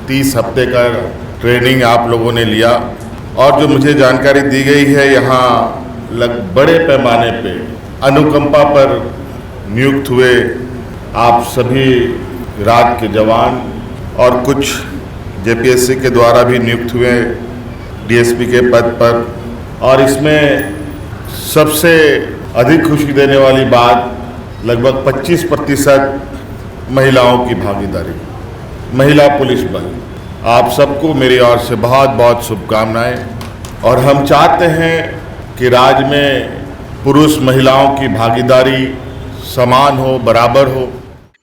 30 हफ्ते का ट्रेनिंग आप लोगों ने लिया और जो मुझे जानकारी दी गई है यहाँ बड़े पैमाने पे अनुकंपा पर नियुक्त हुए आप सभी राज के जवान और कुछ जेपीएससी के द्वारा भी नियुक्त हुए डीएसपी के पद पर। और इसमें सबसे अधिक खुशी देने वाली बात लगभग 25% महिलाओं की भागीदारी, महिला पुलिस बल। आप सबको मेरी ओर से बहुत बहुत शुभकामनाएं। और हम चाहते हैं कि राज्य में पुरुष महिलाओं की भागीदारी समान हो, बराबर हो।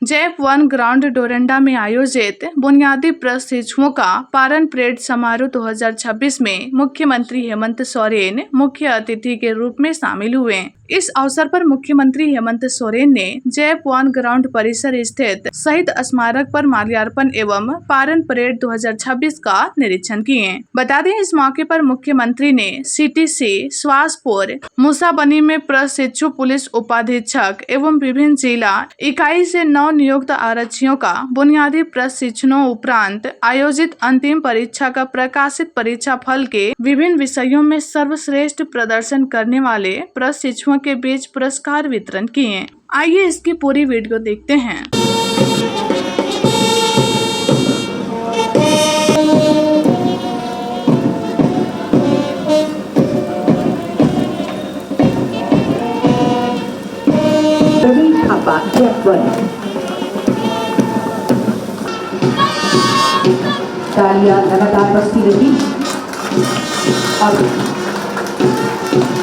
जैप 1 ग्राउंड डोरंडा में आयोजित बुनियादी प्रशिक्षुओं का पारण परेड समारोह 2026 में मुख्यमंत्री हेमंत सोरेन मुख्य अतिथि के रूप में शामिल हुए। इस अवसर पर मुख्यमंत्री हेमंत सोरेन ने जैप 1 ग्राउंड परिसर स्थित शहीद स्मारक पर माल्यार्पण एवं पारण परेड 2026 का निरीक्षण किए। बता दें, इस मौके पर मुख्यमंत्री ने सीटीसी स्वासपुर मूसाबनी में प्रशिक्षु पुलिस उपाधीक्षक एवं विभिन्न जिला इकाई से नियुक्त आरक्षियों का बुनियादी प्रशिक्षणों उपरांत आयोजित अंतिम परीक्षा का प्रकाशित परीक्षा फल के विभिन्न विषयों में सर्वश्रेष्ठ प्रदर्शन करने वाले प्रशिक्षुओं के बीच पुरस्कार वितरण किए। आइए इसकी पूरी वीडियो देखते हैं। तालियां लगातार बजती रही और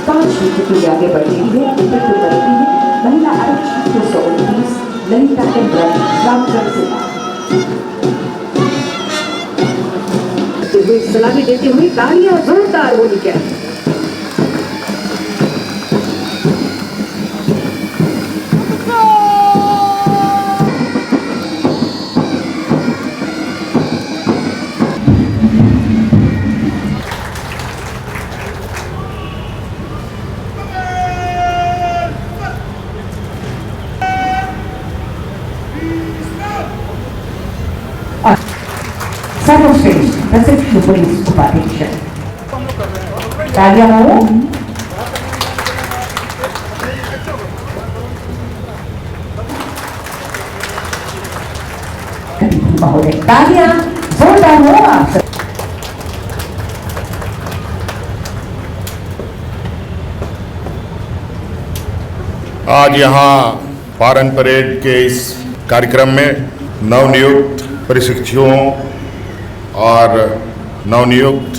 5 मीटर के आगे बढ़ रही है। नेतृत्व कर रही है महिला आरक्षी 229 ललिता केंद्र रामगढ़ से सलामी देते हुए तालियां जोरदार होनी चाहिए। सर्वश्रेष्ठ प्रशिक्षु पुलिस उपाधीक्षक तालियां हो। महोदय तालियां जोरदार हो। आप आज यहाँ पारण परेड के इस कार्यक्रम में नवनियुक्त प्रशिक्षुओं और नवनियुक्त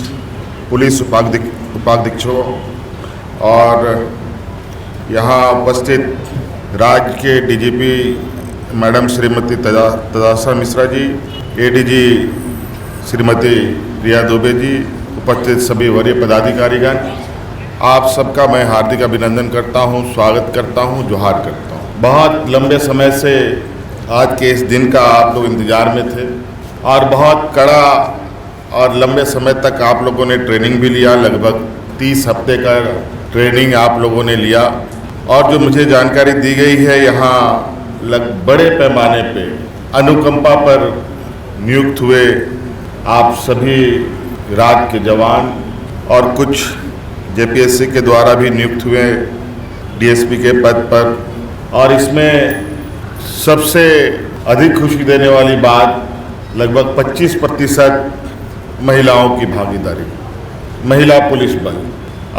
पुलिस उपाधीक्षकों और यहाँ उपस्थित राज्य के DGP madam Shrimati तदाशा Mishra ji, ADG Shrimati रिया दुबे जी, उपस्थित सभी वरीय पदाधिकारीगण, आप सबका मैं हार्दिक अभिनंदन करता हूँ, स्वागत करता हूँ, जोहार करता हूँ। बहुत लंबे समय से आज के इस दिन का आप लोग इंतज़ार में थे और बहुत कड़ा और लंबे समय तक आप लोगों ने ट्रेनिंग भी लिया। लगभग 30 हफ्ते का ट्रेनिंग आप लोगों ने लिया और जो मुझे जानकारी दी गई है यहाँ बड़े पैमाने पे अनुकंपा पर नियुक्त हुए आप सभी राज के जवान और कुछ जेपीएससी के द्वारा भी नियुक्त हुए डीएसपी के पद पर। और इसमें सबसे अधिक खुशी देने वाली बात लगभग 25% महिलाओं की भागीदारी, महिला पुलिस बल।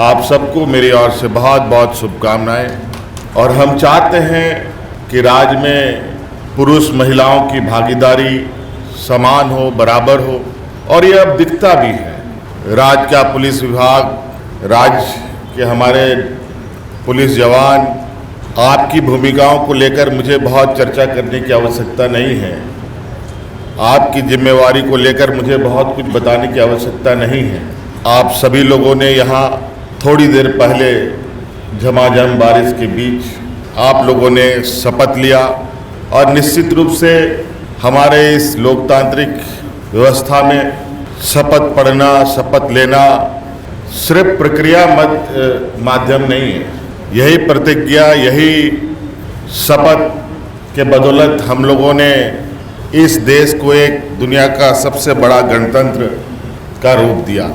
आप सबको मेरी ओर से बहुत बहुत शुभकामनाएं। और हम चाहते हैं कि राज्य में पुरुष महिलाओं की भागीदारी समान हो, बराबर हो। और ये अब दिखता भी है। राज्य का पुलिस विभाग, राज्य के हमारे पुलिस जवान, आपकी भूमिकाओं को लेकर मुझे बहुत चर्चा करने की आवश्यकता नहीं है। आपकी जिम्मेवारी को लेकर मुझे बहुत कुछ बताने की आवश्यकता नहीं है। आप सभी लोगों ने यहाँ थोड़ी देर पहले झमाझम बारिश के बीच आप लोगों ने शपथ लिया और निश्चित रूप से हमारे इस लोकतांत्रिक व्यवस्था में शपथ पढ़ना, शपथ लेना सिर्फ प्रक्रिया माध्यम नहीं है। यही प्रतिज्ञा, यही शपथ के बदौलत हम लोगों ने इस देश को एक दुनिया का सबसे बड़ा गणतंत्र का रूप दिया।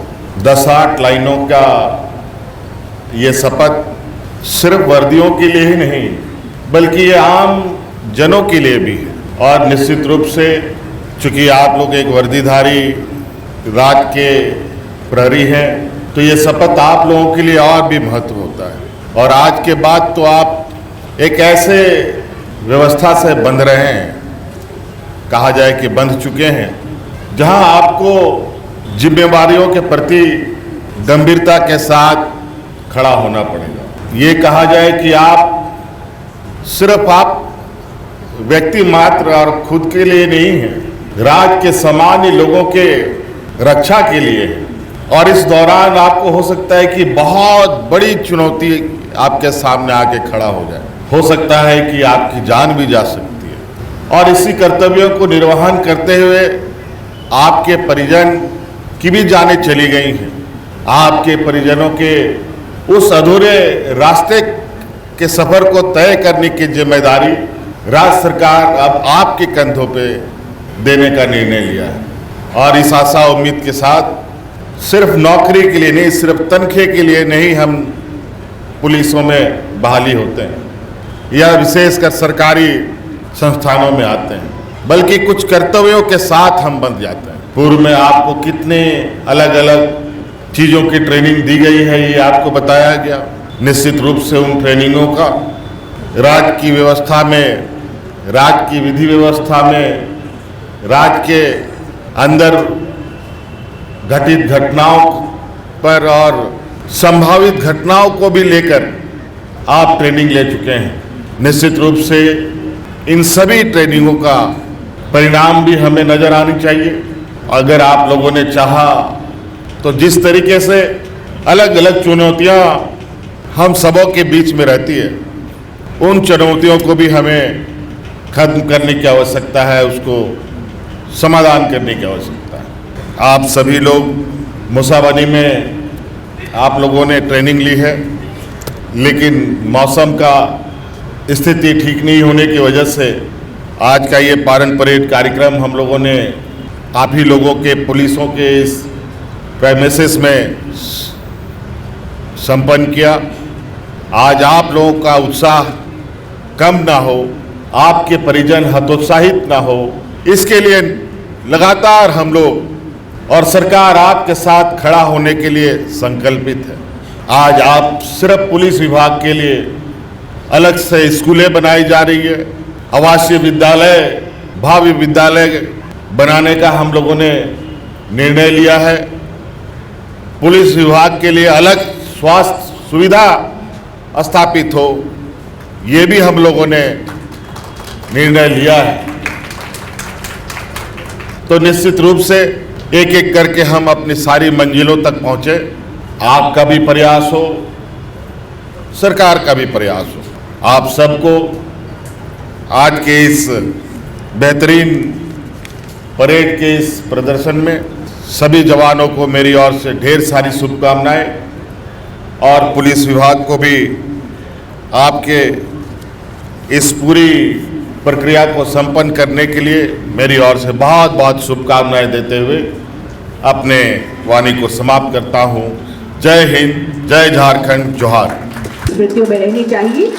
10-8 लाइनों का ये शपथ सिर्फ वर्दियों के लिए ही नहीं बल्कि ये आम जनों के लिए भी है। और निश्चित रूप से चूंकि आप लोग एक वर्दीधारी राज के प्रहरी हैं तो ये शपथ आप लोगों के लिए और भी महत्व होता है। और आज के बाद तो आप एक ऐसे व्यवस्था से बंध रहे हैं, कहा जाए कि बंध चुके हैं, जहां आपको जिम्मेवारियों के प्रति गंभीरता के साथ खड़ा होना पड़ेगा। ये कहा जाए कि आप सिर्फ आप व्यक्ति मात्र और खुद के लिए नहीं हैं, राज्य के सामान्य लोगों के रक्षा के लिए है। और इस दौरान आपको हो सकता है कि बहुत बड़ी चुनौती आपके सामने आके खड़ा हो जाए। हो सकता है कि आपकी जान भी जा सकती है। और इसी कर्तव्यों को निर्वहन करते हुए आपके परिजन की भी जानें चली गई हैं। आपके परिजनों के उस अधूरे रास्ते के सफर को तय करने की जिम्मेदारी राज्य सरकार अब आपके कंधों पे देने का निर्णय लिया है। और इस आशा उम्मीद के साथ सिर्फ नौकरी के लिए नहीं, सिर्फ तनख्वाह के लिए नहीं हम पुलिसों में बहाली होते हैं या विशेषकर सरकारी संस्थानों में आते हैं, बल्कि कुछ कर्तव्यों के साथ हम बंध जाते हैं। पूर्व में आपको कितने अलग अलग चीज़ों की ट्रेनिंग दी गई है ये आपको बताया गया। निश्चित रूप से उन ट्रेनिंगों का राज्य की व्यवस्था में, राज्य की विधि व्यवस्था में, राज्य के अंदर घटित घटनाओं पर और संभावित घटनाओं को भी लेकर आप ट्रेनिंग ले चुके हैं। निश्चित रूप से इन सभी ट्रेनिंगों का परिणाम भी हमें नजर आनी चाहिए। अगर आप लोगों ने चाहा तो जिस तरीके से अलग अलग चुनौतियां हम सबों के बीच में रहती है, उन चुनौतियों को भी हमें खत्म करने की आवश्यकता है, उसको समाधान करने की आवश्यकता है। आप सभी लोग मुसाबनी में आप लोगों ने ट्रेनिंग ली है, लेकिन मौसम का स्थिति ठीक नहीं होने की वजह से आज का ये पारण परेड कार्यक्रम हम लोगों ने आप ही लोगों के पुलिसों के इस प्रेमिसेस में संपन्न किया। आज आप लोगों का उत्साह कम ना हो, आपके परिजन हतोत्साहित ना हो, इसके लिए लगातार हम लोग और सरकार आपके साथ खड़ा होने के लिए संकल्पित है। आज आप सिर्फ पुलिस विभाग के लिए अलग से स्कूलें बनाई जा रही है, आवासीय विद्यालय, भावी विद्यालय बनाने का हम लोगों ने निर्णय लिया है। पुलिस विभाग के लिए अलग स्वास्थ्य सुविधा स्थापित हो, ये भी हम लोगों ने निर्णय लिया है। तो निश्चित रूप से एक एक करके हम अपनी सारी मंजिलों तक पहुंचे। आपका भी प्रयास हो, सरकार का भी प्रयास हो। आप सबको आज के इस बेहतरीन परेड के इस प्रदर्शन में सभी जवानों को मेरी ओर से ढेर सारी शुभकामनाएं, और पुलिस विभाग को भी आपके इस पूरी प्रक्रिया को संपन्न करने के लिए मेरी ओर से बहुत बहुत शुभकामनाएं देते हुए अपने वाणी को समाप्त करता हूं। जय हिंद, जय झारखंड, जोहार। स्मृतियों में रहनी चाहिए।